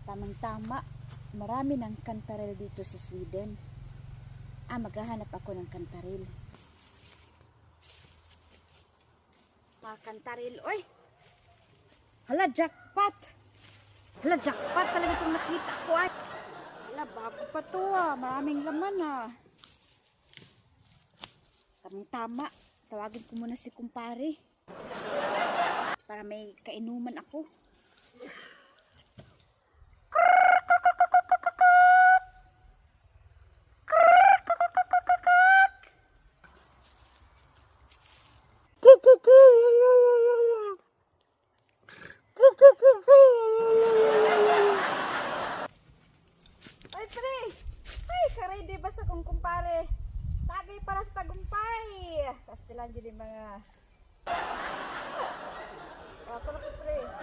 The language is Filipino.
Tamang-tama, marami ng kantarel dito sa Sweden. Maghahanap ako ng kantarel. Mga kantarel, oy! Hala, jackpot! Hala, jackpot talaga itong nakita ko ay! Hala, bago pa to maraming laman Tamang-tama, tawagin ko muna si kumpare. Para may kainuman ako. Ay, pre! Ay, karede ba sa kong kumpare? Tagay para sa tagumpay! Kastilan din yung mga